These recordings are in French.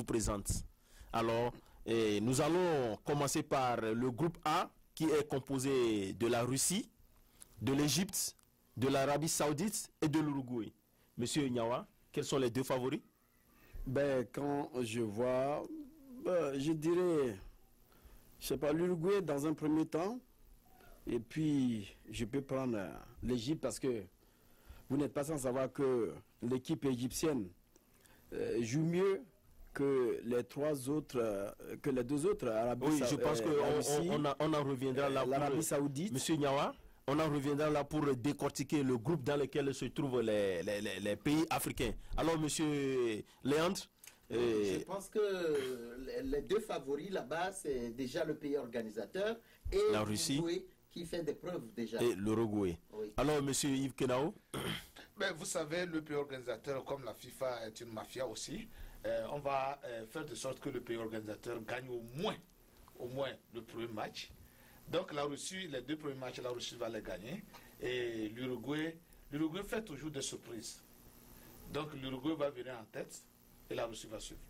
présente. Alors, nous allons commencer par le groupe A, qui est composé de la Russie, de l'Égypte, de l'Arabie Saoudite et de l'Uruguay. Monsieur Nyawa, quels sont les deux favoris? Ben, quand je vois, je dirais, je sais pas, l'Uruguay dans un premier temps, et puis je peux prendre l'Égypte parce que vous n'êtes pas sans savoir que l'équipe égyptienne joue mieux que les deux autres Arabie Oui, je pense qu'on en reviendra là. L'Arabie Saoudite. Monsieur Nyawa, on en reviendra là pour décortiquer le groupe dans lequel se trouvent les pays africains. Alors, monsieur Léandre, je pense que les deux favoris là-bas, c'est déjà le pays organisateur et la Russie qui fait des preuves déjà. Et l'Uruguay. Oui. Alors, monsieur Yves Kenao? Ben, vous savez, le pays organisateur, comme la FIFA est une mafia aussi, on va faire de sorte que le pays organisateur gagne au moins le premier match. Donc la Russie, les deux premiers matchs, la Russie va les gagner. Et l'Uruguay fait toujours des surprises. Donc l'Uruguay va venir en tête et la Russie va suivre.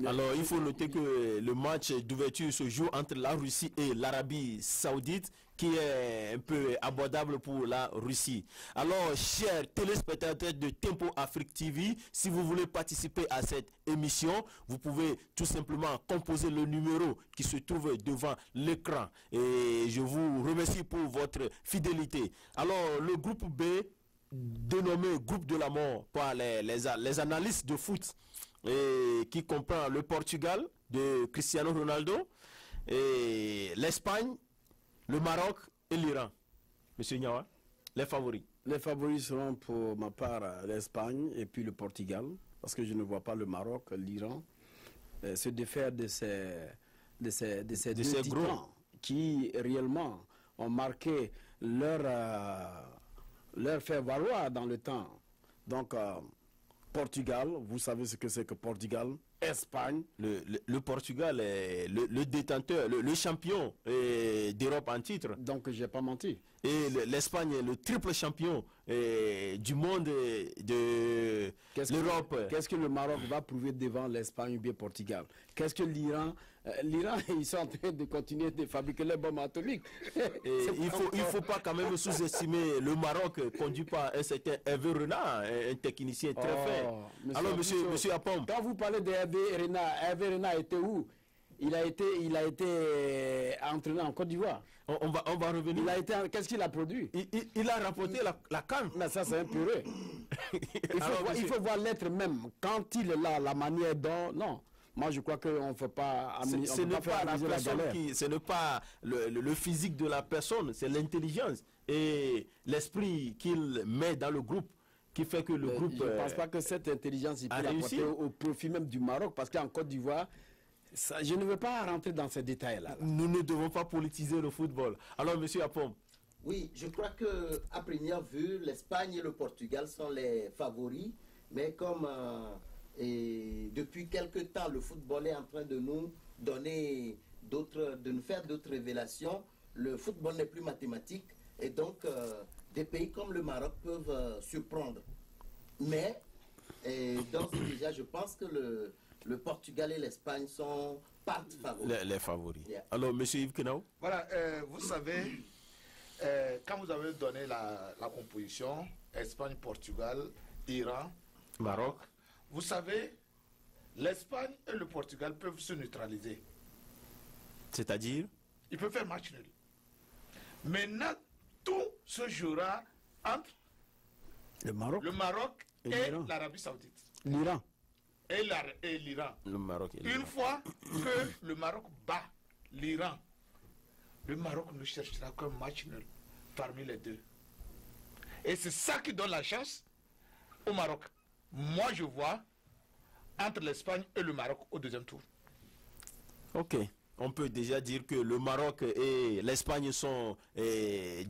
Alors, il faut noter que le match d'ouverture se joue entre la Russie et l'Arabie Saoudite, qui est un peu abordable pour la Russie. Alors, chers téléspectateurs de Tempo Afrique TV, si vous voulez participer à cette émission, vous pouvez tout simplement composer le numéro qui se trouve devant l'écran. Et je vous remercie pour votre fidélité. Alors, le groupe B, dénommé groupe de la mort par les analystes de foot, et qui comprend le Portugal de Cristiano Ronaldo, et l'Espagne, le Maroc et l'Iran. Monsieur Nyawa, les favoris? Les favoris seront pour ma part l'Espagne et puis le Portugal, parce que je ne vois pas le Maroc, l'Iran se défaire de ces deux titans qui réellement ont marqué leur faire valoir dans le temps. Donc Portugal, vous savez ce que c'est que Portugal, Espagne. Le Portugal est le détenteur, le champion d'Europe en titre. Donc j'ai pas menti. Et l'Espagne est le triple champion du monde de l'Europe. Qu'est-ce que le Maroc va prouver devant l'Espagne ou bien Portugal? Qu'est-ce que l'Iran? L'Iran, ils sont en train de continuer de fabriquer les bombes atomiques. Il faut pas quand même sous-estimer le Maroc conduit par un certain Hervé Renard, un technicien très fort. Alors monsieur Apom, quand vous parlez de Hervé Renard était où? Il a été entraîné en Côte d'Ivoire. On va revenir. Qu'est-ce qu'il a produit? Il a rapporté la canne. Mais ça, c'est un purée. Il faut voir l'être même. Quand il est là, la manière dont... Non. Moi, je crois qu'on ne fait pas... Ce n'est pas le physique de la personne, c'est l'intelligence et l'esprit qu'il met dans le groupe qui fait que le groupe... Je ne pense pas que cette intelligence, il peut l'apporter au profit même du Maroc, parce qu'en Côte d'Ivoire, je ne veux pas rentrer dans ces détails-là. Nous ne devons pas politiser le football. Alors, monsieur Apom. Oui, je crois que à première vue, l'Espagne et le Portugal sont les favoris, mais comme depuis quelque temps, le football est en train de nous donner de nous faire d'autres révélations. Le football n'est plus mathématique et donc des pays comme le Maroc peuvent surprendre. Mais d'ores et déjà, je pense que le Portugal et l'Espagne sont partis favoris. Les favoris. Yeah. Alors, monsieur Yves Kenao? Voilà, vous savez, quand vous avez donné la composition, Espagne, Portugal, Iran, Maroc, vous savez, l'Espagne et le Portugal peuvent se neutraliser. C'est-à-dire? Ils peuvent faire match nul. Maintenant, tout se jouera entre le Maroc et l'Arabie Saoudite. L'Iran. Et l'Iran. Le Maroc et l'Iran. Une fois que le Maroc bat l'Iran, le Maroc ne cherchera qu'un match nul parmi les deux. Et c'est ça qui donne la chance au Maroc. Moi, je vois entre l'Espagne et le Maroc au deuxième tour. Ok. On peut déjà dire que le Maroc et l'Espagne sont des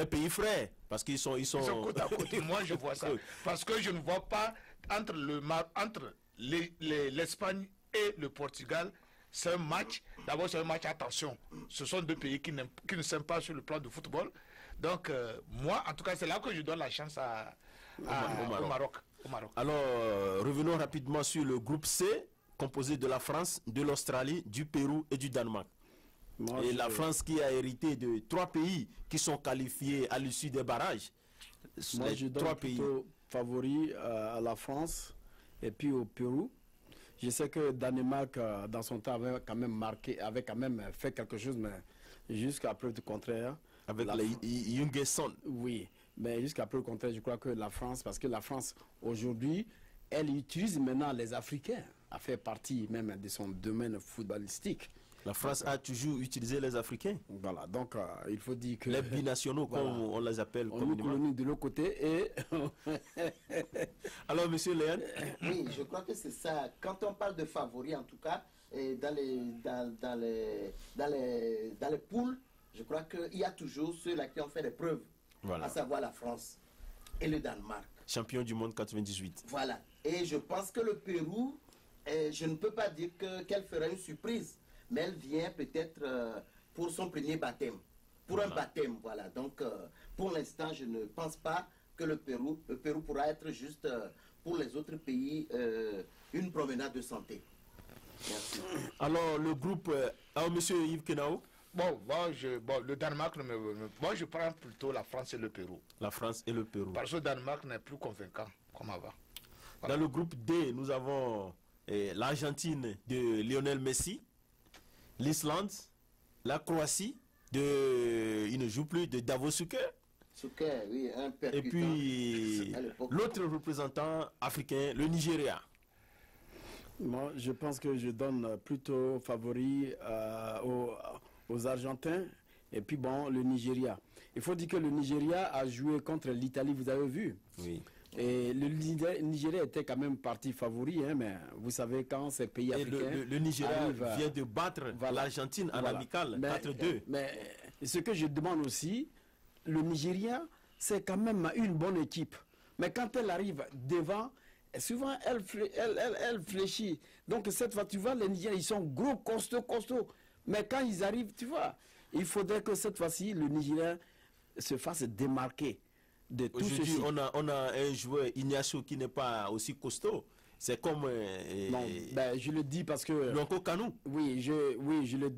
pays frères. Parce qu'ils sont... Ils sont côte à côté. Moi, je vois ça. Parce que je ne vois pas entre l'Espagne et le Portugal, c'est un match. D'abord, c'est un match, attention. Ce sont deux pays qui ne s'aiment pas sur le plan du football. Donc, moi, en tout cas, c'est là que je donne la chance au Maroc. Alors, revenons rapidement sur le groupe C, composée de la France, de l'Australie, du Pérou et du Danemark. Et la France qui a hérité de 3 pays qui sont qualifiés à l'issue des barrages. Moi, je donne plutôt favori à la France et puis au Pérou. Je sais que Danemark, dans son temps, avait quand même fait quelque chose, mais jusqu'à preuve du contraire. Avec les Jungesson. Oui, mais jusqu'à preuve du contraire, je crois que la France, parce que la France, aujourd'hui, elle utilise maintenant les Africains à faire partie même de son domaine footballistique. La France a toujours utilisé les Africains. Voilà, donc il faut dire que... Les binationaux, voilà, comme on les appelle. On nous colonie de l'autre côté et... Alors, monsieur Léon? Oui, je crois que c'est ça. Quand on parle de favoris, en tout cas, dans les poules, je crois qu'il y a toujours ceux-là qui ont fait des preuves, voilà, à savoir la France et le Danemark. Champion du monde 98. Voilà. Et je pense que le Pérou, je ne peux pas dire qu'elle fera une surprise, mais elle vient peut-être pour son premier baptême, pour voilà, un baptême, voilà. Donc, pour l'instant, je ne pense pas que le Pérou pourra être juste pour les autres pays une promenade de santé. Merci. Alors, le groupe, monsieur Yves Kenao? Le Danemark, moi je prends plutôt la France et le Pérou. La France et le Pérou. Parce que le Danemark n'est plus convaincant comme avant. Voilà. Dans le groupe D, nous avons l'Argentine de Lionel Messi, l'Islande, la Croatie, il ne joue plus, de Davos Suker. Suker, oui, un percutant. Et puis l'autre représentant africain, le Nigeria. Moi, je pense que je donne plutôt favori aux Argentins et puis bon, le Nigeria. Il faut dire que le Nigeria a joué contre l'Italie, vous avez vu. Oui. Et le Nigeria était quand même parti favori, hein, mais vous savez quand ces pays africains... Le Nigeria vient de battre l'Argentine en amical, 4-2. Mais ce que je demande aussi, le Nigeria, c'est quand même une bonne équipe. Mais quand elle arrive devant, souvent elle fléchit. Donc cette fois, tu vois, les Nigériens, ils sont gros, costauds. Mais quand ils arrivent, tu vois, il faudrait que cette fois-ci, le Nigeria se fasse démarquer de tout ceci. On a un joueur, Ignacio, qui n'est pas aussi costaud. C'est comme... non, je le dis parce que... Lonko Kanou. Oui, je le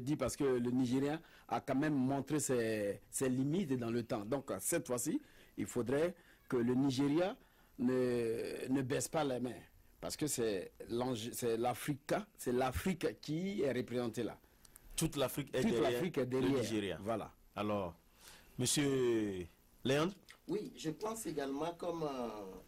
dis parce que le Nigérien a quand même montré ses limites dans le temps. Donc, cette fois-ci, il faudrait que le Nigeria ne baisse pas les mains. Parce que c'est l'Afrique qui est représentée là. Toute l'Afrique est derrière le Nigeria. Voilà. Alors, monsieur Léandre? Oui, je pense également, comme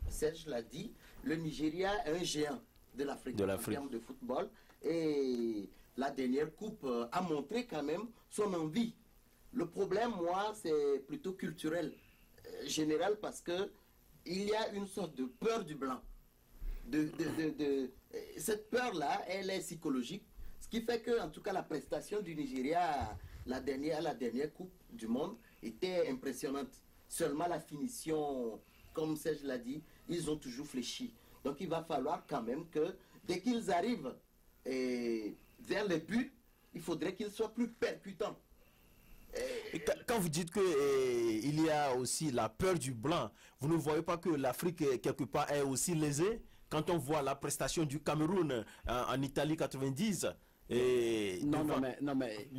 Serge l'a dit, le Nigeria est un géant de l'Afrique en termes de football. Et la dernière coupe a montré quand même son envie. Le problème, moi, c'est plutôt culturel, général, parce que il y a une sorte de peur du blanc. Cette peur-là, elle est psychologique. Ce qui fait que, en tout cas, la prestation du Nigeria la dernière coupe du monde était impressionnante. Seulement la finition, comme Serge l'a dit, ils ont toujours fléchi. Donc il va falloir quand même que dès qu'ils arrivent vers les buts, il faudrait qu'ils soient plus percutants. Et quand vous dites qu'il y a aussi la peur du blanc, vous ne voyez pas que l'Afrique quelque part est aussi lésée? Quand on voit la prestation du Cameroun en Italie 90... Non, mais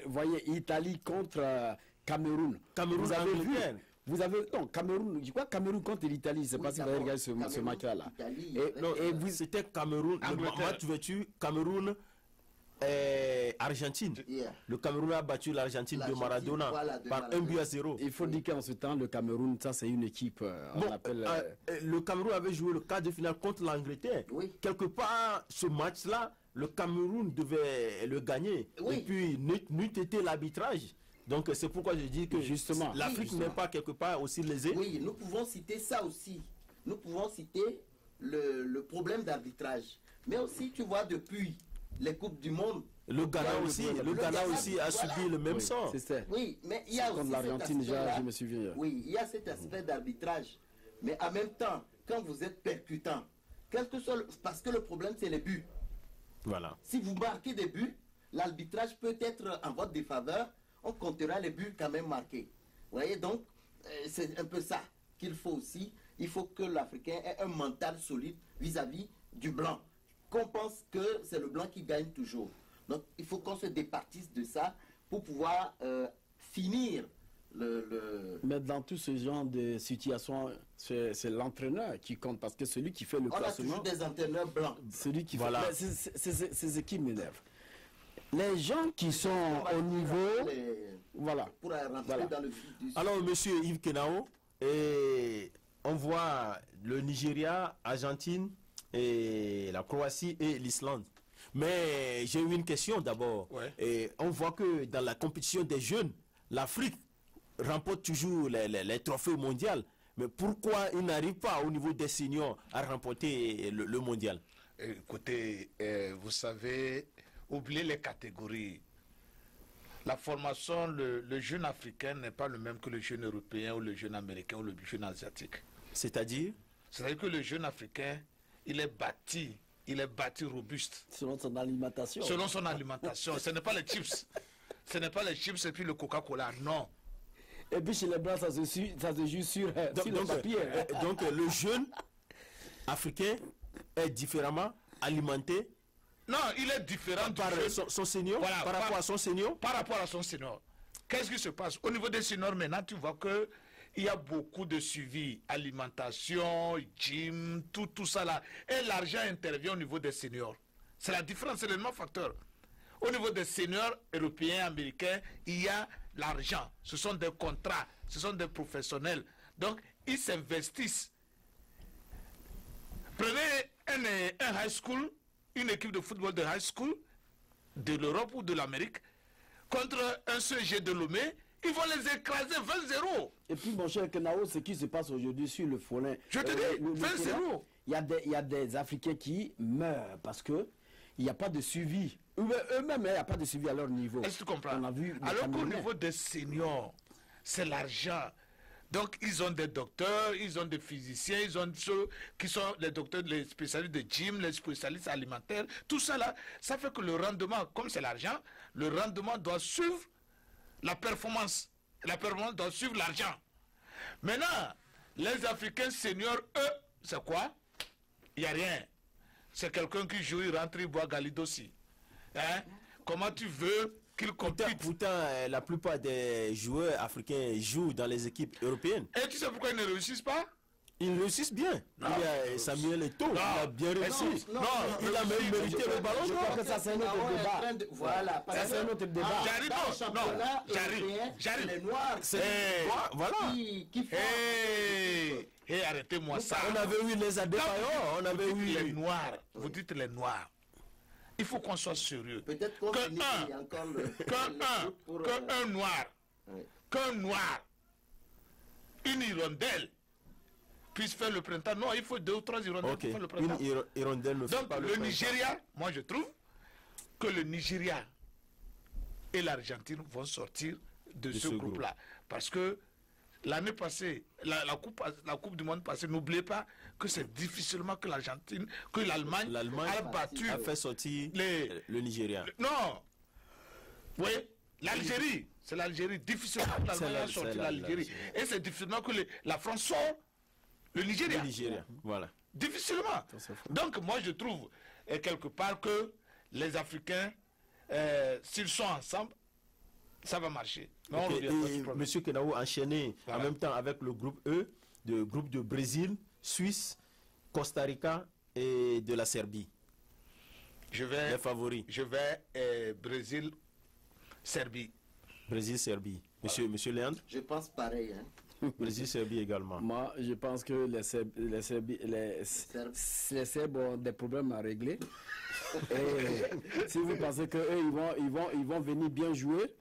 voyez, Italie contre Cameroun. Vous avez vu? Cameroun, je crois Cameroun contre l'Italie, je ne sais pas si vous avez regardé ce match-là. C'était Cameroun, le match d'ouverture, Cameroun Argentine. Yeah. Le Cameroun a battu l'Argentine de Maradona par 1-0. Il faut dire qu'en ce temps, le Cameroun, ça c'est une équipe, le Cameroun avait joué le quart de finale contre l'Angleterre. Oui. Quelque part, ce match-là, le Cameroun devait le gagner. Oui. Et puis, n'eût été l'arbitrage. Donc, c'est pourquoi je dis que justement, l'Afrique n'est pas quelque part aussi lésée. Oui, nous pouvons citer ça aussi. Nous pouvons citer le problème d'arbitrage. Mais aussi, tu vois, depuis les Coupes du Monde, le Ghana aussi a subi le même sort. Oui, mais il y a aussi l'Argentine déjà, je me souviens. Oui, il y a cet aspect d'arbitrage. Mais en même temps, quand vous êtes percutant, parce que le problème, c'est les buts. Voilà. Si vous marquez des buts, l'arbitrage peut être en votre défaveur, on comptera les buts quand même marqués. Vous voyez, donc, c'est un peu ça qu'il faut aussi. Il faut que l'Africain ait un mental solide vis-à-vis du blanc. qu'on pense que c'est le blanc qui gagne toujours. Donc il faut qu'on se départisse de ça pour pouvoir finir Mais dans tout ce genre de situation, c'est l'entraîneur qui compte parce que celui qui fait le classement. On a toujours des entraîneurs blancs. Celui qui voilà. fait. C'est ce qui m'énerve. Les gens qui sont au niveau. Voilà. Pour rentrer dans le vif du sujet. Alors, monsieur Yves Kenao, et on voit le Nigeria, Argentine, et la Croatie et l'Islande. Mais j'ai eu une question d'abord. Ouais. Et on voit que dans la compétition des jeunes, l'Afrique remporte toujours les trophées mondiaux. Mais pourquoi il n'arrive pas au niveau des seniors à remporter le mondial? Écoutez, vous savez, oubliez les catégories. La formation, le jeune africain n'est pas le même que le jeune européen ou le jeune américain ou le jeune asiatique. C'est-à-dire? C'est-à-dire que le jeune africain, il est bâti robuste. Selon son alimentation. Selon son alimentation. Ce n'est pas les chips. Ce n'est pas les chips et puis le Coca-Cola, non. Et puis chez les blancs, ça se joue sur le papier. Donc le jeune africain est différemment alimenté. Non, il est différent par son senior, voilà, par rapport à son senior. Par rapport à son senior. Qu'est-ce qui se passe? Au niveau des seniors, maintenant, tu vois que il y a beaucoup de suivi, alimentation, gym, tout ça là. Et l'argent intervient au niveau des seniors. C'est la différence, c'est le même facteur. Au niveau des seniors européens, américains, il y a l'argent. Ce sont des contrats, ce sont des professionnels. Donc, ils s'investissent. Prenez un high school, une équipe de football de high school, de l'Europe ou de l'Amérique, contre un CG de Lomé, ils vont les écraser 20-0. Et puis, mon cher Kenao, ce qui se passe aujourd'hui sur le Folin. Je te dis, 20-0. Il y a des Africains qui meurent parce que il n'y a pas de suivi. Eux-mêmes, il n'y a pas de suivi à leur niveau. Est-ce que tu comprends? On a vu alors qu'au niveau des seniors, c'est l'argent. Donc, ils ont des docteurs, ils ont des physiciens, ils ont ceux qui sont les docteurs, les spécialistes de gym, les spécialistes alimentaires. Tout ça là, ça fait que le rendement, comme c'est l'argent, le rendement doit suivre la performance. La performance doit suivre l'argent. Maintenant, les Africains seniors, eux, c'est quoi? Il n'y a rien. C'est quelqu'un qui joue, il rentre, il boit Galidossi. Hein? Comment tu veux qu'il compite? Pourtant, la plupart des joueurs africains jouent dans les équipes européennes. Et tu sais pourquoi ils ne réussissent pas? Ils réussissent bien. Non. Il y a Samuel Eto'o, il a bien réussi. Non, il a même mérité le ballon. Je crois que ça, c'est un autre débat. Voilà, Ça, c'est un autre débat. J'arrive. Les Noirs, Voilà. qui font... Arrêtez-moi ça. On avait eu les Adebayor, on avait eu les Noirs. Vous dites les Noirs. Il faut qu'on soit sérieux. Peut-être qu'on finit encore qu'un noir, une hirondelle puisse faire le printemps. Non, il faut 2 ou 3 hirondelles pour faire le printemps. Une hirondelle ne fait Donc pas le le printemps. Nigeria, moi je trouve que le Nigeria et l'Argentine vont sortir de ce groupe-là. Parce que l'année passée, la coupe du monde passée, n'oubliez pas que c'est difficilement que l'Argentine, que l'Allemagne a battu, a fait sortir le Nigeria. Non. Oui, l'Algérie, c'est l'Algérie. Difficilement que l'Allemagne a sorti l'Algérie. Et c'est difficilement que la France sort le Nigeria. Le Nigeria, voilà. Difficilement. Donc moi je trouve quelque part que les Africains, s'ils sont ensemble, ça va marcher. Okay. Et Monsieur Kenao enchaîné en même temps avec le groupe E, le groupe de Brésil, Suisse, Costa Rica et de la Serbie. Les favoris. Je vais Brésil, Serbie. Brésil, Serbie. Monsieur Léandre? Je pense pareil. Hein. Brésil, Serbie également. Moi, je pense que les Serbes ont des problèmes à régler. Et si vous pensez qu'eux, ils vont venir bien jouer,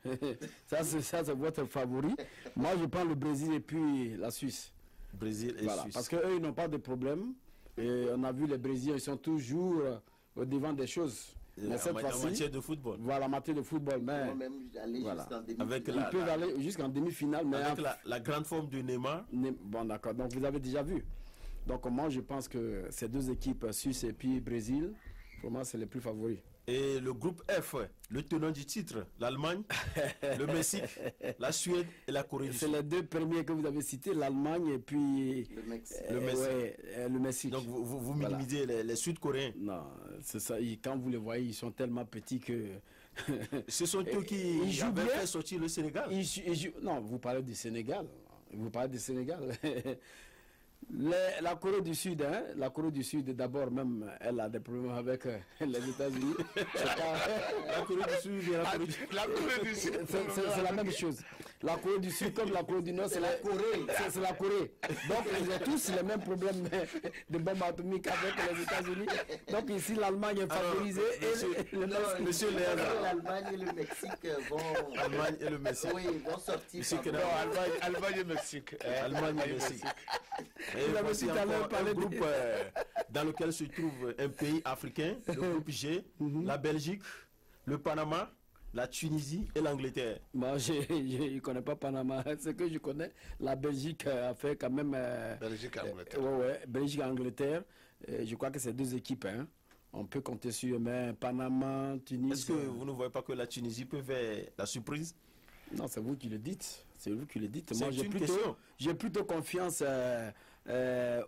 ça c'est votre favori. Moi, je prends le Brésil et puis la Suisse. Brésil et Suisse. Parce qu'eux, ils n'ont pas de problème. Et on a vu les Brésiliens, ils sont toujours au devant des choses. Mais cette fois-ci, en matière de football. Voilà, en matière de football. Mais ils vont même aller voilà. jusqu'en demi-finale. Ils peuvent aller jusqu'en demi-finale. Mais avec la grande forme de Neymar. Bon, d'accord. Donc, vous avez déjà vu. Donc, moi, je pense que ces deux équipes, Suisse et puis Brésil, Pour moi, c'est les plus favoris. Et le groupe F, le tenant du titre, l'Allemagne, le Mexique, la Suède et la Corée du Sud. C'est les deux premiers que vous avez cités, l'Allemagne et puis Le Mexique. le Mexique. Donc vous minimisez les Sud-Coréens. Non, c'est ça. Quand vous les voyez, ils sont tellement petits que... Ce sont eux qui jouent avaient bien. fait sortir le Sénégal. Non, vous parlez du Sénégal. Vous parlez du Sénégal. La Corée du Sud, hein, la Corée du Sud, d'abord même, elle a des problèmes avec les États-Unis. La Corée du Sud et la Corée du Sud. La Corée du Sud. C'est la même chose. La Corée du Sud comme la Corée du Nord, c'est la Corée. C'est la Corée. Donc ils ont tous les mêmes problèmes de bombes atomiques avec les États-Unis. Donc ici l'Allemagne est favorisée et le Mexique. Monsieur Léa, L'Allemagne et le Mexique vont... Allemagne et le Mexique. Oui, vont sortir. Monsieur favoris. Kenao. Allemagne et Mexique. Allemagne et Mexique. Et Vous avez voici tout à l'heure encore parlé un de- groupe dans lequel se trouve un pays africain, le groupe G, la Belgique, le Panama, la Tunisie et l'Angleterre. Moi, je ne connais pas Panama. Ce que je connais, la Belgique a fait quand même... Belgique et Angleterre. ouais, Belgique et Angleterre. Je crois que c'est deux équipes. Hein. On peut compter sur eux, mais Panama, Tunis... Est-ce que vous ne voyez pas que la Tunisie peut faire la surprise? Non, c'est vous qui le dites. C'est vous qui le dites. C'est Moi, une question. j'ai plutôt confiance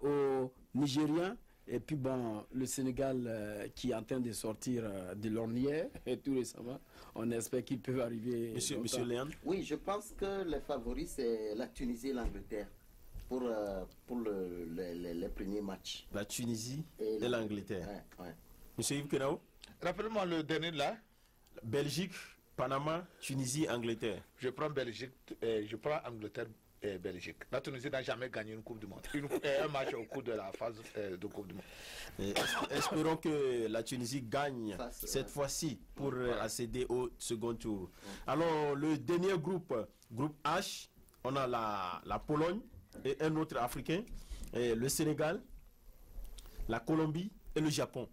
aux Nigériens. Et puis, bon, le Sénégal qui est en train de sortir de l'ornière, et tout récemment, on espère qu'ils peuvent arriver. Monsieur longtemps. Léandre? Oui, je pense que les favoris, c'est la Tunisie et l'Angleterre pour les premiers matchs. La Tunisie et l'Angleterre. Ouais, ouais. Monsieur Yves Kenao? Rappelez-moi le dernier là. Belgique, Panama, Tunisie, Angleterre. Je prends Belgique, je prends Angleterre et Belgique. La Tunisie n'a jamais gagné une Coupe du Monde. Un match au cours de la phase de Coupe du Monde. Et espérons que la Tunisie gagne Face, cette fois-ci pour accéder au second tour. Alors, le dernier groupe, groupe H, on a la Pologne et un autre africain, et le Sénégal, la Colombie et le Japon.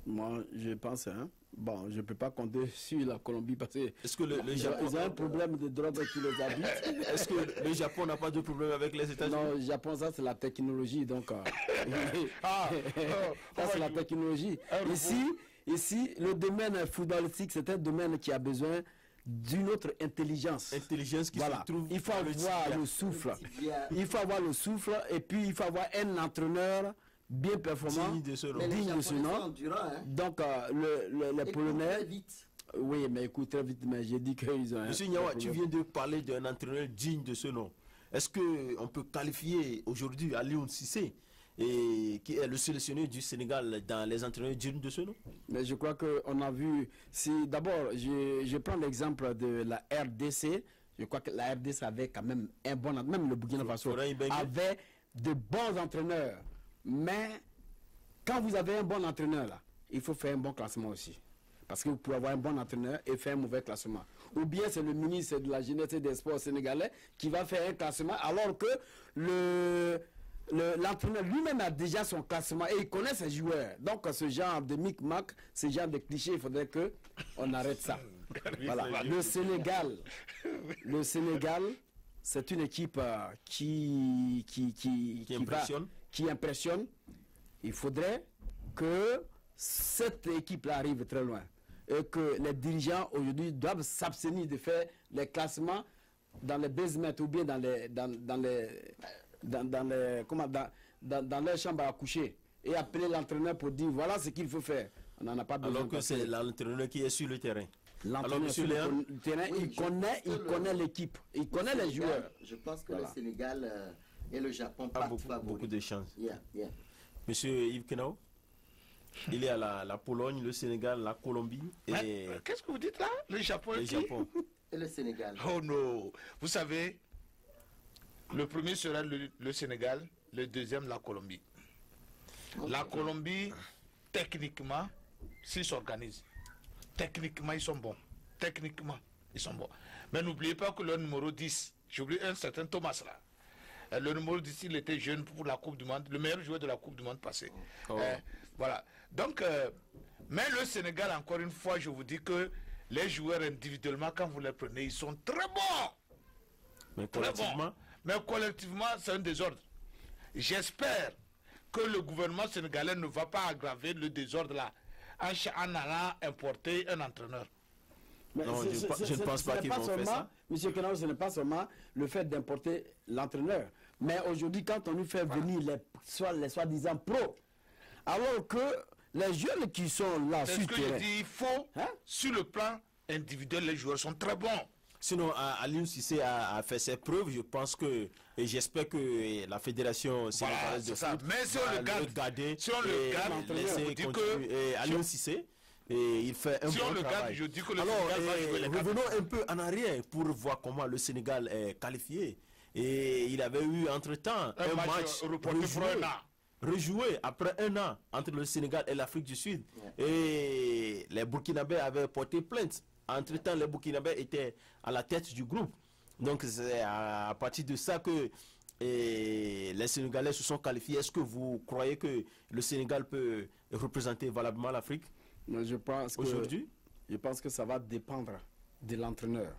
Moi, je pense, hein. Bon, je ne peux pas compter sur la Colombie parce que Est-ce que le Japon, ils ont un problème de drogue qui les habite. est-ce que le Japon n'a pas de problème avec les États-Unis? Non, le Japon, ça c'est la technologie, donc Ah, ça c'est la technologie. Ici, le domaine footballistique, c'est un domaine qui a besoin d'une autre intelligence. Intelligence qui Voilà. se trouve Il faut dans le avoir tibia. le souffle. Tibia. Il faut avoir le souffle et puis il faut avoir un entraîneur bien performant, Digne de ce nom. Mais les digne de Japonais ce sont nom. endurants, hein. Donc les Et Polonais, très vite. oui, mais écoute très vite, mais j'ai dit qu'ils ont. Monsieur un Niawa, problème. tu viens de parler d'un entraîneur digne de ce nom. Est-ce qu'on peut qualifier aujourd'hui Alioune Cissé, et qui est le sélectionneur du Sénégal, dans les entraîneurs dignes de ce nom? Mais je crois qu'on a vu, si d'abord, je prends l'exemple de la RDC. Je crois que la RDC avait quand même un bon, même le Burkina Faso Florent Ibenge. avait de bons entraîneurs. Mais quand vous avez un bon entraîneur là, il faut faire un bon classement aussi. Parce que vous pouvez avoir un bon entraîneur et faire un mauvais classement. Ou bien c'est le ministre de la Jeunesse et des Sports sénégalais qui va faire un classement alors que l'entraîneur lui-même a déjà son classement et il connaît ses joueurs. Donc ce genre de micmac, ce genre de clichés, il faudrait qu'on arrête ça. Voilà. Le Sénégal, c'est une équipe qui impressionne. qui impressionne. Il faudrait que cette équipe-là arrive très loin et que les dirigeants aujourd'hui doivent s'abstenir de faire les classements dans les basements ou bien dans les chambres à coucher et appeler l'entraîneur pour dire voilà ce qu'il faut faire. On n'en a pas besoin. Alors que c'est l'entraîneur qui est sur le terrain. Alors, L'entraîneur monsieur sur Léon, le terrain, Oui, il je pense connaît que l'équipe, il connaît les Sénégal, joueurs. Je pense que Voilà. le Sénégal et le Japon a partent favoris. beaucoup de chance. Yeah, yeah. Monsieur Yves Kenao, il est à la Pologne, le Sénégal, la Colombie et Qu'est-ce que vous dites là? Le Japon le et qui? Japon. Et le Sénégal. Oh non. Vous savez, le premier sera le Sénégal, le deuxième la Colombie. La Colombie, techniquement, s'ils s'organisent, techniquement ils sont bons. Techniquement, ils sont bons. Mais n'oubliez pas que le numéro 10, j'ai oublié un certain Thomas là. Le numéro 10, il était jeune pour la Coupe du Monde, le meilleur joueur de la Coupe du Monde passée. Oh. Voilà. Donc, mais le Sénégal, encore une fois, je vous dis que les joueurs individuellement, quand vous les prenez, ils sont très bons. Mais Très collectivement, bon. Mais collectivement, c'est un désordre. J'espère que le gouvernement sénégalais ne va pas aggraver le désordre là en allant importer un entraîneur. Mais Non, je ne pense pas qu'ils vont faire ça. Monsieur Kenao, ce n'est pas seulement le fait d'importer l'entraîneur. Mais aujourd'hui, quand on nous fait venir les soi-disant pros, alors que les jeunes qui sont là C'est sur ce que terrain, je dis, il faut, Hein? sur le plan individuel, les joueurs sont très bons. Sinon, Aliou Cissé a fait ses preuves. Je pense que, et j'espère que la fédération sénégalaise de c'est ça. foot Mais si on va le garde, garder si on le et garde, laisser on dit continuer. Et Aliou Cissé, et il fait un Si bon on le garde, travail. je dis que le Alors, Sénégal va jouer les quatre. revenons un peu en arrière pour voir comment le Sénégal est qualifié. Et il avait eu entre-temps Un match reporté pour un an. rejoué après un an entre le Sénégal et l'Afrique du Sud. Et les Burkinabés avaient porté plainte. Entre-temps, les Burkinabés étaient à la tête du groupe. Donc c'est à partir de ça que les Sénégalais se sont qualifiés. Est-ce que vous croyez que le Sénégal peut représenter valablement l'Afrique je pense aujourd'hui? Je pense que ça va dépendre de l'entraîneur.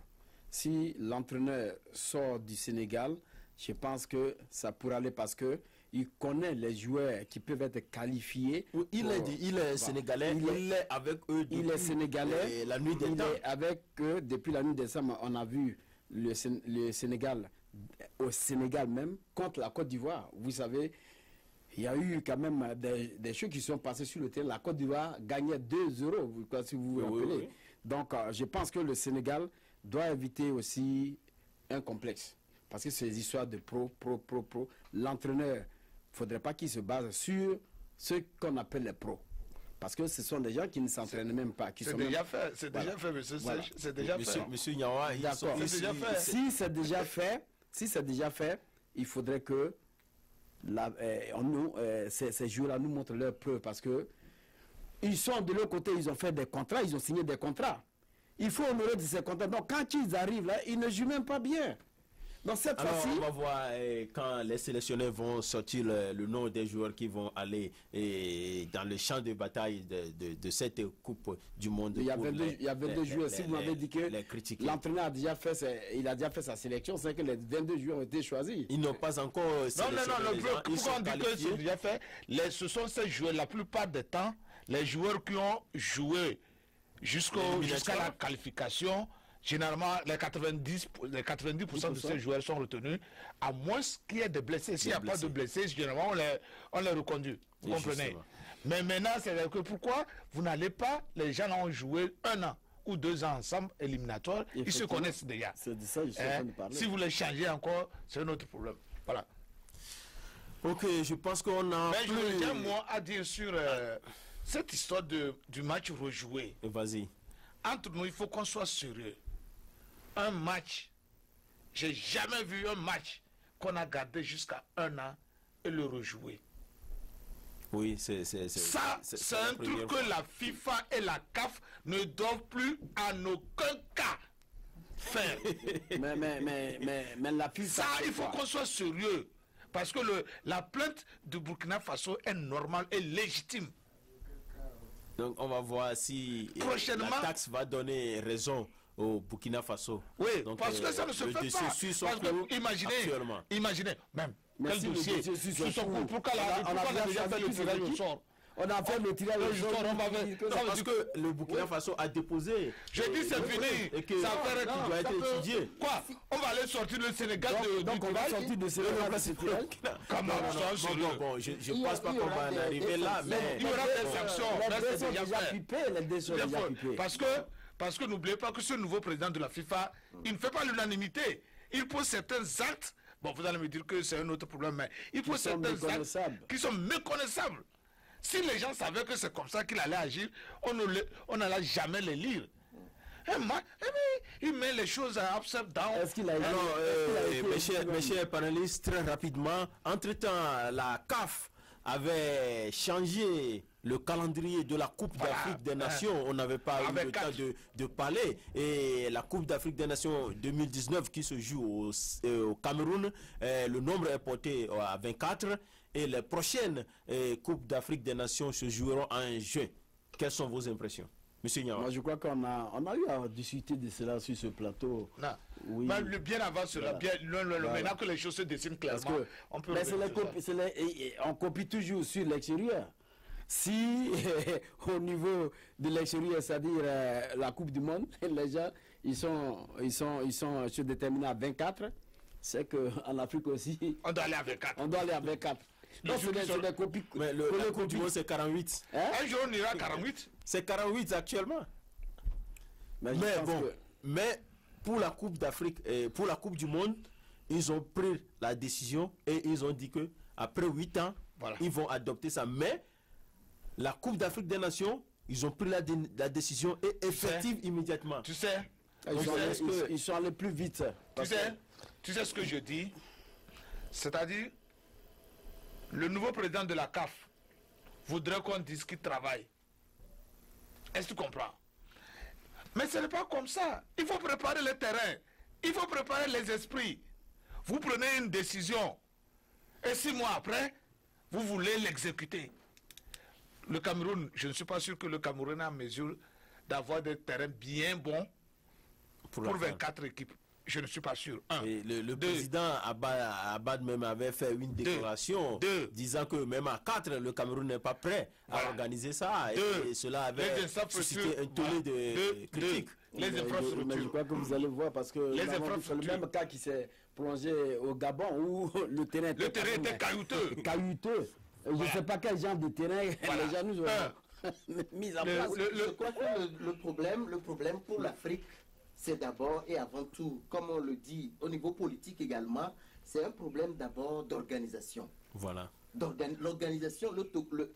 Si l'entraîneur sort du Sénégal, je pense que ça pourrait aller parce que il connaît les joueurs qui peuvent être qualifiés. Il est sénégalais, il est avec eux depuis Il est sénégalais. la nuit des il temps. est avec eux depuis la nuit des temps. On a vu le Sénégal, au Sénégal même, contre la Côte d'Ivoire. Vous savez, il y a eu quand même des choses qui sont passées sur le terrain. La Côte d'Ivoire gagnait 2-0, si vous vous rappelez. Oui. Donc, je pense que le Sénégal doit éviter aussi un complexe. Parce que ces histoires de pro, l'entraîneur, il ne faudrait pas qu'il se base sur ce qu'on appelle les pros. Parce que ce sont des gens qui ne s'entraînent même pas. C'est déjà fait, c'est déjà fait, monsieur Sèche, c'est déjà fait. Monsieur Nyawa, D'accord. C'est déjà fait. Si c'est déjà fait, il faudrait que ces joueurs-là nous montrent leur preuve parce que ils sont de l'autre côté, ils ont fait des contrats, ils ont signé des contrats. Il faut honorer de ces contrats. Donc quand ils arrivent là, ils ne jouent même pas bien. Donc cette Alors, fois-ci, on va voir quand les sélectionneurs vont sortir le nom des joueurs qui vont aller dans le champ de bataille de cette Coupe du Monde. il y avait deux joueurs. Si vous m'avez dit que critiquer. l'entraîneur a déjà fait sa sélection, c'est que les 22 joueurs ont été choisis. Ils n'ont pas encore Non, sélectionné les gens. Ils pourquoi sont on dit que qualifiés. c'est déjà fait? Ce sont ces joueurs, la plupart du temps, les joueurs qui ont joué jusqu'à la qualification, généralement, les 90% de ces joueurs sont retenus, à moins qu'il y ait des blessés. S'il n'y a pas de blessés, généralement, on les reconduit. Vous comprenez? Justement. Mais maintenant, c'est que pourquoi vous n'allez pas, les gens ont joué 1 an ou 2 ans ensemble, éliminatoires, ils se connaissent déjà. C'est de ça que je suis en train de parler. Si vous les changez encore, c'est un autre problème. Voilà. Ok, je pense qu'on a Mais plus... j'ai un mot à dire sur cette histoire du match rejoué. Vas-y. Entre nous, il faut qu'on soit sérieux. Un match, j'ai jamais vu un match qu'on a gardé jusqu'à 1 an et le rejouer. Oui, c'est Ça, c'est un truc que la FIFA et la CAF ne doivent plus en aucun cas faire. mais la FIFA. Ça, il faut qu'on soit sérieux. Parce que la plainte du Burkina Faso est normale et légitime. Donc on va voir si Prochainement, la taxe va donner raison au Burkina Faso. Oui, donc, parce que ça ne se fait pas. Parce que imaginez, même, quel si dossier, sous son cours, pourquoi on a déjà fait le tirage au sort? On a fait le tirage au sort. Parce que le Burkina Faso a déposé. Je dis c'est fini. Et que ça doit être étudié. Quoi? On va aller sortir le Sénégal donc on va sortir de Sénégal de ce tirage. Bon, je ne pense pas qu'on va en arriver là, mais il y aura des sanctions. Les sont déjà pipés, les deux sont déjà pipés. Parce que n'oubliez pas que ce nouveau président de la FIFA, il ne fait pas l'unanimité. Il pose certains actes. Bon, vous allez me dire que c'est un autre problème, mais il pose certains actes qui sont méconnaissables. Si les gens savaient que c'est comme ça qu'il allait agir, on n'allait jamais les lire. Il met les choses à upside down. Est-ce qu'il a mes chers panélistes, très rapidement, entre-temps, la CAF avait changé le calendrier de la Coupe d'Afrique des Nations. On n'avait pas eu le temps de parler. Et la Coupe d'Afrique des Nations 2019 qui se joue au Cameroun, le nombre est porté à 24. Et les prochaines Coupes d'Afrique des Nations se joueront en juin. Quelles sont vos impressions, Monsieur Nyawa? Moi, je crois qu'on a eu à discuter de cela sur ce plateau. Non. Oui. Mais bien avant cela, maintenant que les choses se dessinent clairement, on peut... on copie toujours sur l'extérieur. si au niveau de l'extérieur, c'est-à-dire la Coupe du Monde, les gens ils sont déterminés à 24, c'est qu'en Afrique aussi, On doit aller à 24. on doit aller à 24. Donc c'est des copies. Mais la Coupe du Monde, c'est 48. Hein? Un jour, on ira à 48. C'est 48 actuellement. Mais je Mais pense bon, que- mais pour la Coupe d'Afrique et pour la Coupe du Monde, ils ont pris la décision et ils ont dit que après 8 ans, Voilà. ils vont adopter ça. Mais la Coupe d'Afrique des Nations, ils ont pris la décision et effective immédiatement. Tu sais, ils sont allés plus vite. tu sais ce que je dis? C'est-à-dire, le nouveau président de la CAF voudrait qu'on dise qu'il travaille. Est-ce que tu comprends? Mais ce n'est pas comme ça. Il faut préparer le terrain. Il faut préparer les esprits. Vous prenez une décision. Et 6 mois après, vous voulez l'exécuter. Le Cameroun, je ne suis pas sûr que le Cameroun est en mesure d'avoir des terrains bien bons pour la CAN. 24 équipes. Je ne suis pas sûr. Un. Et le Deux. président Abad même avait fait une déclaration Deux. disant que même à 4, le Cameroun n'est pas prêt à Voilà. organiser ça. Deux. Et cela avait Les infrastructures. suscité un tollé de critiques. Les Mais je infrastructures. crois que vous allez voir parce que Les nous avons vu infrastructures. le même cas qui s'est plongé au Gabon où le terrain Le terrain était caillouteux. caillouteux. Je ne sais pas quel genre de terrain Voilà. les gens nous ont mis en place. Je crois que le problème pour l'Afrique, c'est d'abord et avant tout, comme on le dit au niveau politique également, c'est un problème d'abord d'organisation. Voilà. L'organisation,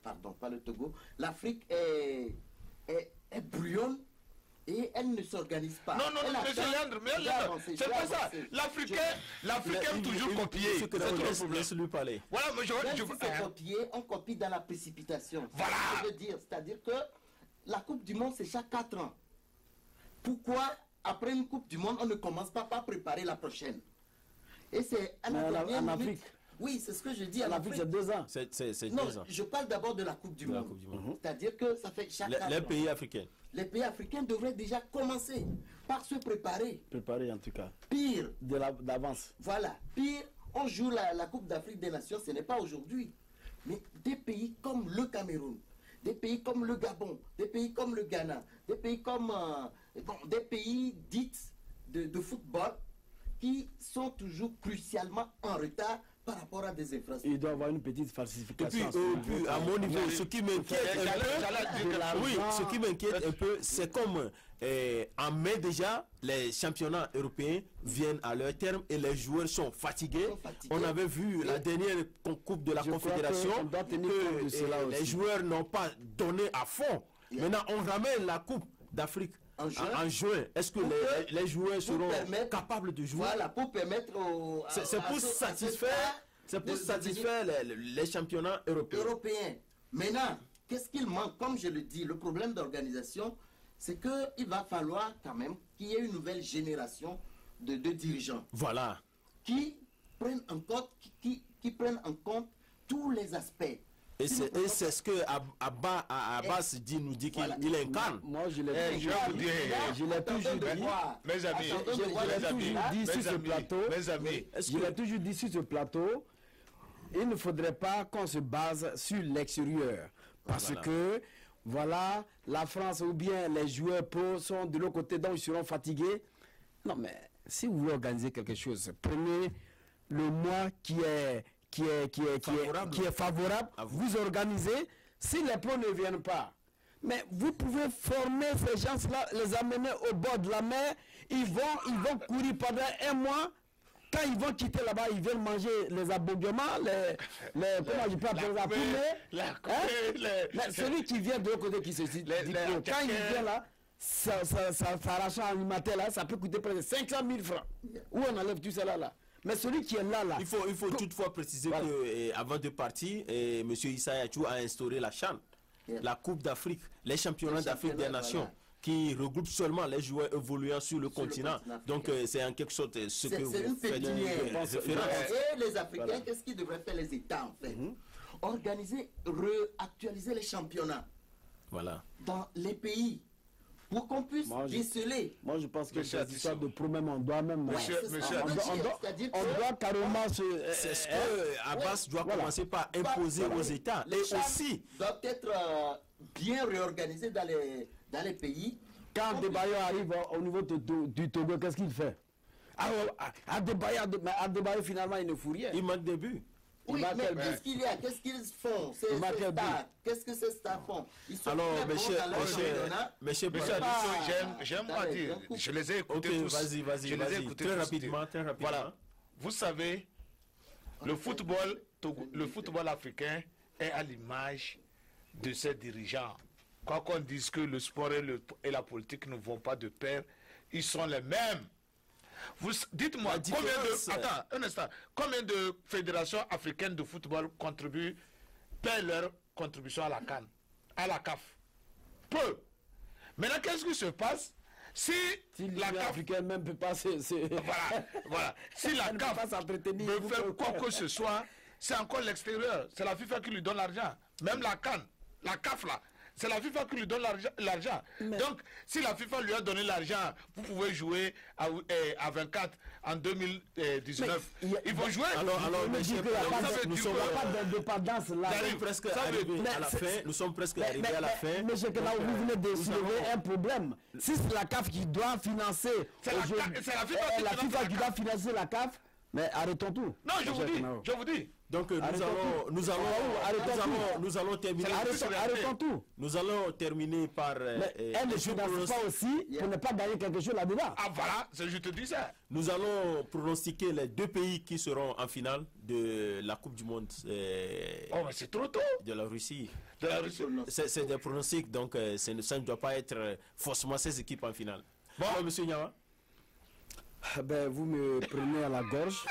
pardon, pas le Togo, l'Afrique est brouillonne et elle ne s'organise pas. Non, non, Elle non, attend- monsieur Leandre, mais Je vais avancer, c'est je vais pas ça. avancer. L'Africain aime toujours copier. C'est tout le problème. Laisse-lui parler. Voilà, mais Même je si c'est copié, on copie dans la précipitation. Voilà. C'est ce que je veux dire. C'est-à-dire que la Coupe du Monde, c'est chaque 4 ans. Pourquoi, après une Coupe du Monde, on ne commence pas par préparer la prochaine? Et c'est à la Mais dernière en minute. Afrique. Oui, c'est ce que je dis. En Afrique, c'est 2 ans. C'est Non, 2 ans. je parle d'abord de la Coupe du De la Monde. Coupe du Monde. C'est-à-dire que ça fait chaque 4 Les ans. pays africains. Les pays africains devraient déjà commencer par se préparer. Préparé en tout cas. Pire, D'avance. voilà, pire, on joue la Coupe d'Afrique des Nations, ce n'est pas aujourd'hui. Mais des pays comme le Cameroun, des pays comme le Gabon, des pays comme le Ghana, des pays comme des pays dits de football qui sont toujours crucialement en retard par rapport à des infrastructures. Il doit y avoir une petite Et puis, falsification. puis, à mon niveau, ce qui m'inquiète un peu, oui, ce qui m'inquiète un peu, c'est comme en mai déjà, les championnats européens viennent à leur terme et les joueurs sont fatigués. On avait vu la dernière coupe de la Je crois Confédération qu'on doit tenir compte de cela les aussi. joueurs n'ont pas donné à fond. Maintenant, on ramène la Coupe d'Afrique en juin. Est-ce que les joueurs seront capables de jouer? Voilà, pour permettre aux... C'est pour satisfaire, les championnats européens. Maintenant, qu'est-ce qu'il manque? Comme je le dis, le problème d'organisation, c'est qu'il va falloir quand même qu'il y ait une nouvelle génération de dirigeants Voilà. qui prennent en compte tous les aspects. Et c'est ce que Abbas nous dit qu'il Voilà. incarne. Moi, je l'ai Je vais vous dire, je l'ai toujours dit. mes amis, Attendez de voir mes les amis, résultats. dit sur ce plateau. mes amis, Je l'ai toujours dit sur ce plateau, il ne faudrait pas qu'on se base sur l'extérieur. Parce Voilà. que, voilà, la France ou bien les joueurs pro sont de l'autre côté, donc ils seront fatigués. Non, mais si vous voulez organiser quelque chose, prenez le mois qui est favorable, vous organisez. Si les pros ne viennent pas, mais vous pouvez former ces gens-là, les amener au bord de la mer, ils vont courir pendant 1 mois. Quand ils vont quitter là-bas, ils viennent manger les aboguements, comment je peux appeler ça, mais celui qui vient de l'autre côté qui se dit pro, quand il vient là, sa ration alimentaire là, ça peut coûter près de 500 000 francs. Où on enlève tout cela là? Mais celui qui est là, Il faut toutefois préciser Voilà. que avant de partir, M. Issa Yachou a instauré la CHAN, la Coupe d'Afrique, les championnats d'Afrique des Nations, voilà. qui regroupe seulement les joueurs évoluant sur le continent. continent Donc c'est en quelque sorte ce que C'est vous une faites pétinière. référence. Et les Africains, qu'est-ce qu'ils devraient faire les États en fait? Organiser, réactualiser les championnats Voilà. dans les pays pour qu'on puisse déceler. Moi, je pense que c'est l'histoire de problème. On doit même. On doit carrément se. C'est ce que Abbas doit commencer par imposer aux États. Les et aussi. doivent être bien réorganisés dans les pays. Quand Adebayo arrive au niveau du Togo, qu'est-ce qu'il fait? Adebayo, finalement, il ne fout rien. Il manque des buts. Oui, mais qu'est-ce qu'il y a? Qu'est-ce qu'ils font? Qu'est-ce que ces stars font? Ils sont mes chers, j'aime pas dire. Je les ai écoutés tous. Vas-y, très rapidement. Voilà. Vous savez, le football africain est à l'image de ses dirigeants. Quoi qu'on dise que le sport et la politique ne vont pas de pair, ils sont les mêmes. Dites-moi, combien de fédérations africaines de football paient leur contribution à la CAN, à la CAF? Peu. Maintenant, qu'est-ce qui se passe si la CAF africaine même peut pas voilà. Si la CAF veut faire quoi que ce soit, c'est encore l'extérieur. C'est la FIFA qui lui donne l'argent. Même la CAN, la CAF là. C'est la FIFA qui lui donne l'argent. Donc, si la FIFA lui a donné l'argent, vous pouvez jouer à 24 en 2019. Ils vont jouer. Alors, nous sommes pas d'indépendance là. Nous sommes presque arrivés à la fin. Mais c'est que là, vous venez de soulever un problème. Si c'est la CAF qui doit financer, c'est la FIFA qui doit financer la CAF, mais arrêtons tout. Non, je vous dis. Donc nous allons terminer. Arrêtons tout. Nous allons terminer par. Elle ne finance pas aussi pour ne pas gagner quelque chose là-dedans. Ah voilà, je te dis ça. Nous allons pronostiquer les deux pays qui seront en finale de la Coupe du Monde. Oh mais c'est trop tôt. De la Russie. C'est des pronostics, donc ça ne doit pas être forcément ces équipes en finale. Bon, monsieur Niawa. Ben, vous me prenez à la gorge.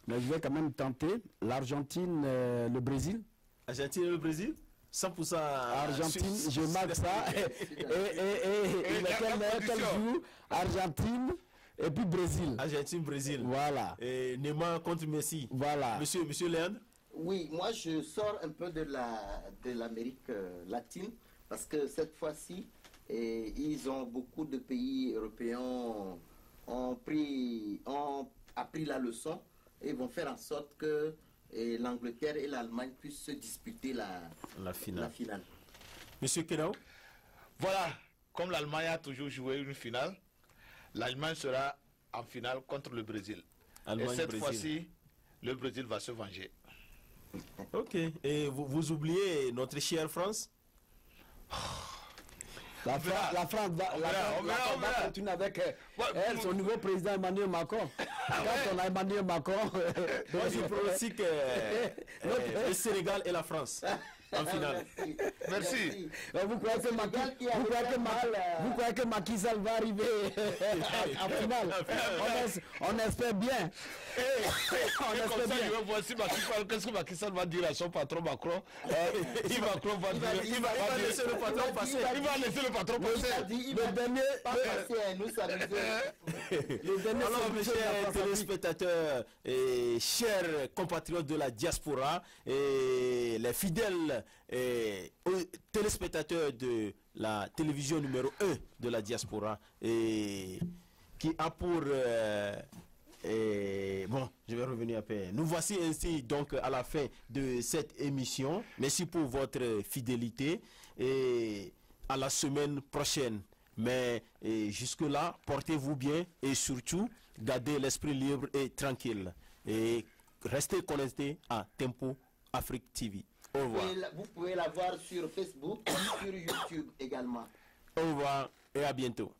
Mais je vais quand même tenter l'Argentine, le Brésil. Argentine et le Brésil 100% Argentine, je marque ça. Et lequel joue Argentine et puis Brésil. Argentine, Brésil. Voilà. Et Neymar contre Messi. Voilà. Monsieur Léandre? Oui, moi je sors un peu de l'Amérique latine parce que cette fois-ci, ils ont beaucoup de pays européens ont appris la leçon et vont faire en sorte que l'Angleterre et l'Allemagne puissent se disputer la finale. Monsieur Kenao? Voilà, comme l'Allemagne a toujours joué une finale, l'Allemagne sera en finale contre le Brésil. Et cette fois-ci, le Brésil va se venger. Ok. Et vous oubliez notre chère France? La France va continuer avec son nouveau président Emmanuel Macron. Quand on a Emmanuel Macron... Moi je pronostique le Sénégal et la France en finale. Merci. Vous croyez que Macky Sall va arriver en finale? On espère bien. Voici qu'est-ce que Macky Sall va dire à son patron Macron. Il va laisser le patron passer. Il va laisser le patron passer. Alors mes chers téléspectateurs et chers compatriotes de la diaspora et les fidèles téléspectateurs de la télévision numéro 1 de la diaspora et qui a pour bon, je vais revenir après. Nous voici ainsi donc à la fin de cette émission. Merci pour votre fidélité et à la semaine prochaine. Mais jusque-là, portez-vous bien et surtout, gardez l'esprit libre et tranquille. Et restez connectés à Tempo Afrique TV. Au revoir. Vous pouvez la voir sur Facebook et sur YouTube également. Au revoir et à bientôt.